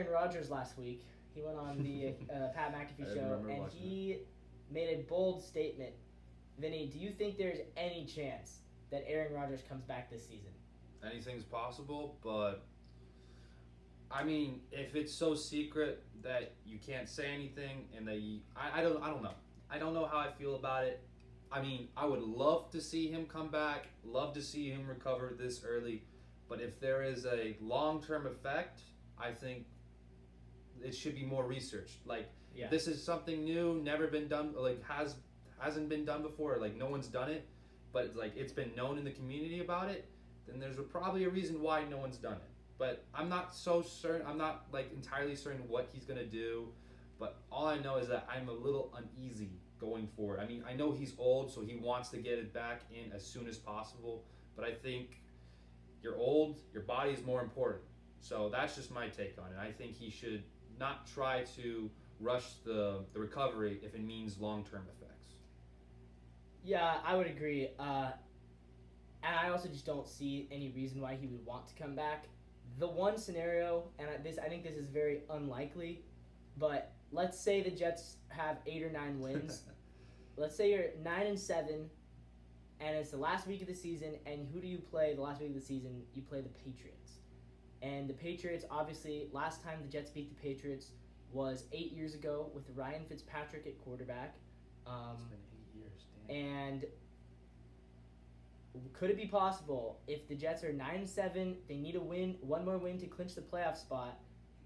Aaron Rodgers last week. He went on the Pat McAfee show, and he made a bold statement. Vinny, do you think there's any chance that Aaron Rodgers comes back this season? Anything's possible, but I mean, if it's so secret that you can't say anything, and that I don't know. I don't know how I feel about it. I mean, I would love to see him come back, love to see him recover this early, but if there is a long-term effect, I think it should be more researched. Like, This is something new, never been done, like hasn't been done before, like no one's done it, but like it's been known in the community about it, then there's probably a reason why no one's done it. But I'm not so certain, I'm not like entirely certain what he's gonna do, but all I know is that I'm a little uneasy going forward. I mean, I know he's old, so he wants to get it back in as soon as possible, but I think you're old, your body is more important. So that's just my take on it. I think he should not try to rush the recovery if it means long-term effects. Yeah, I would agree. And I also just don't see any reason why he would want to come back. The one scenario, and I think this is very unlikely, but let's say the Jets have 8 or 9 wins. Let's say you're 9-7, and it's the last week of the season, and who do you play the last week of the season? You play the Patriots. And the Patriots, obviously, last time the Jets beat the Patriots was 8 years ago with Ryan Fitzpatrick at quarterback. It's been 8 years, damn. And could it be possible if the Jets are 9-7, they need a win, one more win to clinch the playoff spot?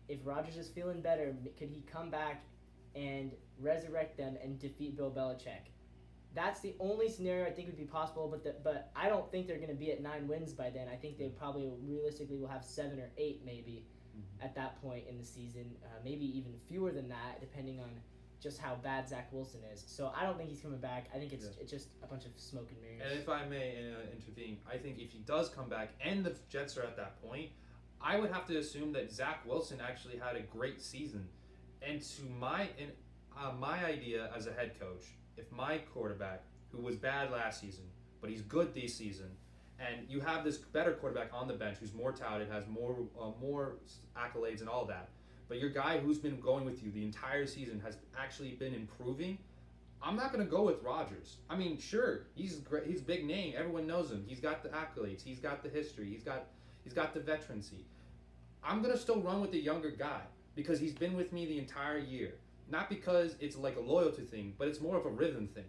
If Rodgers is feeling better, could he come back and resurrect them and defeat Bill Belichick? That's the only scenario I think would be possible, but I don't think they're going to be at 9 wins by then. I think they probably realistically will have 7 or 8 maybe at that point in the season, maybe even fewer than that, depending on just how bad Zach Wilson is. So I don't think he's coming back. I think it's just a bunch of smoke and mirrors. And if I may intervene, I think if he does come back and the Jets are at that point, I would have to assume that Zach Wilson actually had a great season. And to my idea as a head coach, if my quarterback, who was bad last season, but he's good this season, and you have this better quarterback on the bench who's more touted, has more accolades and all that, but your guy who's been going with you the entire season has actually been improving, I'm not going to go with Rodgers. I mean, sure, he's great, he's a big name, everyone knows him, he's got the accolades, he's got the history, he's got the veterancy. I'm going to still run with the younger guy because he's been with me the entire year. Not because it's like a loyalty thing, but it's more of a rhythm thing.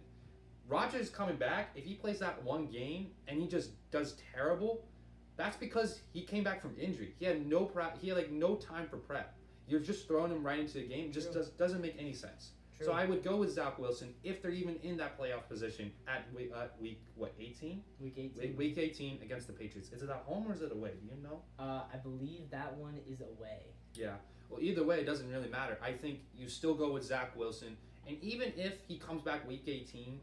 Rodgers coming back, if he plays that one game and he just does terrible, that's because he came back from injury. He had no prep. He had like no time for prep. You're just throwing him right into the game. It just doesn't make any sense. True. So I would go with Zach Wilson if they're even in that playoff position at week 18? Week 18. Week 18 against the Patriots. Is it at home or is it away? Do you know? I believe that one is away. Yeah. Well, either way, it doesn't really matter. I think you still go with Zach Wilson. And even if he comes back week 18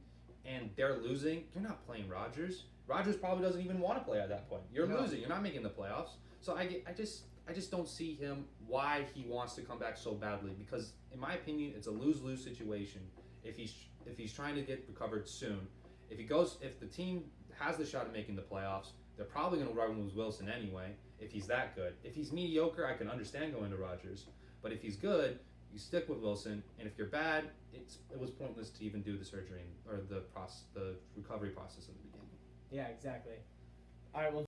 and they're losing, you're not playing Rodgers. Rodgers probably doesn't even want to play at that point. You're losing. You're not making the playoffs. So I just don't see him why he wants to come back so badly. Because in my opinion, it's a lose-lose situation. If he's trying to get recovered soon, if the team has the shot at making the playoffs, they're probably going to run with Wilson anyway. If he's that good. If he's mediocre, I can understand going to Rodgers. But if he's good, you stick with Wilson. And if you're bad, it was pointless to even do the surgery or the recovery process in the beginning. Yeah, exactly. All right, well.